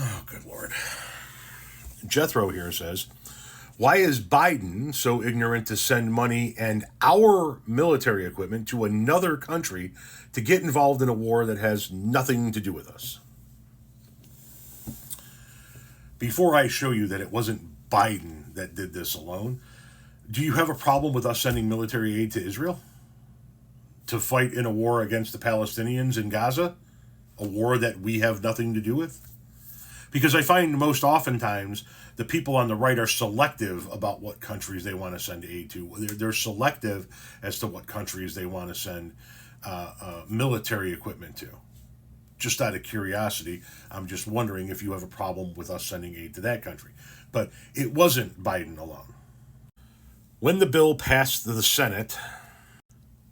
Oh, good Lord. Jethro here says, why is Biden so ignorant to send money and our military equipment to another country to get involved in a war that has nothing to do with us? Before I show you that it wasn't Biden that did this alone, do you have a problem with us sending military aid to Israel to fight in a war against the Palestinians in Gaza? A war that we have nothing to do with? Because I find most oftentimes the people on the right are selective about what countries they want to send aid to. They're selective as to what countries they want to send military equipment to. Just out of curiosity, I'm just wondering if you have a problem with us sending aid to that country. But it wasn't Biden alone. When the bill passed the Senate,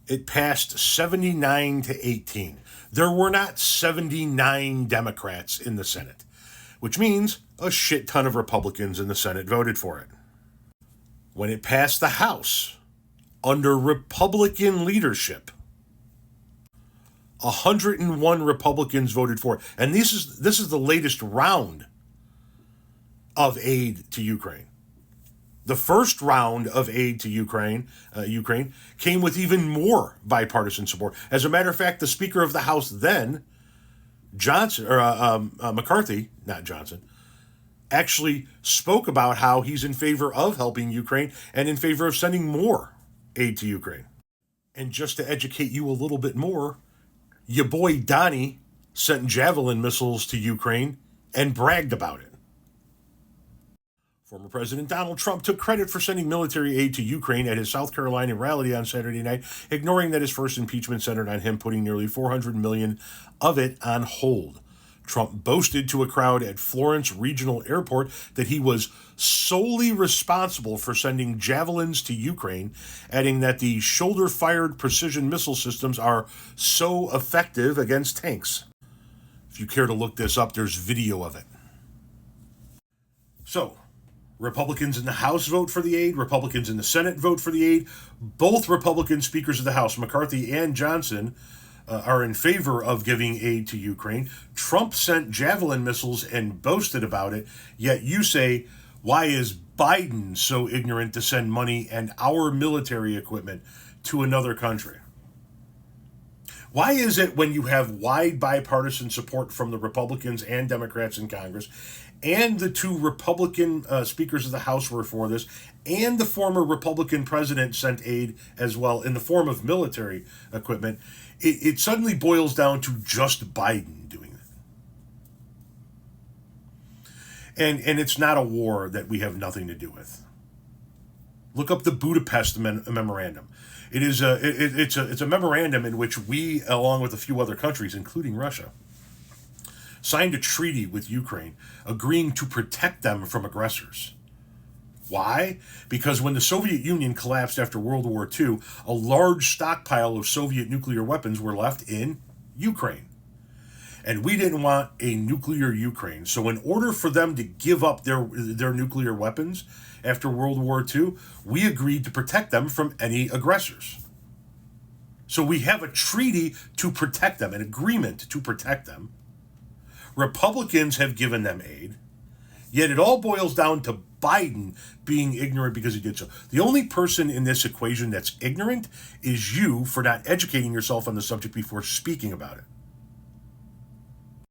it passed 79 to 18. There were not 79 Democrats in the Senate, which means a shit ton of Republicans in the Senate voted for it. When it passed the House, under Republican leadership, 101 Republicans voted for it. And this is the latest round of aid to Ukraine. The first round of aid to Ukraine came with even more bipartisan support. As a matter of fact, the Speaker of the House then, McCarthy, not Johnson, actually spoke about how he's in favor of helping Ukraine and in favor of sending more aid to Ukraine. And just to educate you a little bit more, your boy Donnie sent Javelin missiles to Ukraine and bragged about it. Former President Donald Trump took credit for sending military aid to Ukraine at his South Carolina rally on Saturday night, ignoring that his first impeachment centered on him putting nearly $400 million of it on hold. Trump boasted to a crowd at Florence Regional Airport that he was solely responsible for sending javelins to Ukraine, adding that the shoulder-fired precision missile systems are so effective against tanks. If you care to look this up, there's video of it. So, Republicans in the House vote for the aid. Republicans in the Senate vote for the aid. Both Republican speakers of the House, McCarthy and Johnson, are in favor of giving aid to Ukraine. Trump sent Javelin missiles and boasted about it, yet you say, why is Biden so ignorant to send money and our military equipment to another country? Why is it when you have wide bipartisan support from the Republicans and Democrats in Congress, and the two Republican speakers of the House were for this, and the former Republican president sent aid as well in the form of military equipment, it suddenly boils down to just Biden doing it. And it's not a war that we have nothing to do with. Look up the Budapest Memorandum. It's a memorandum in which we, along with a few other countries, including Russia, signed a treaty with Ukraine, agreeing to protect them from aggressors. Why? Because when the Soviet Union collapsed after World War II, a large stockpile of Soviet nuclear weapons were left in Ukraine. And we didn't want a nuclear Ukraine. So in order for them to give up their nuclear weapons after World War II, we agreed to protect them from any aggressors. So we have a treaty to protect them, an agreement to protect them. Republicans have given them aid, yet it all boils down to Biden being ignorant because he did so. The only person in this equation that's ignorant is you for not educating yourself on the subject before speaking about it.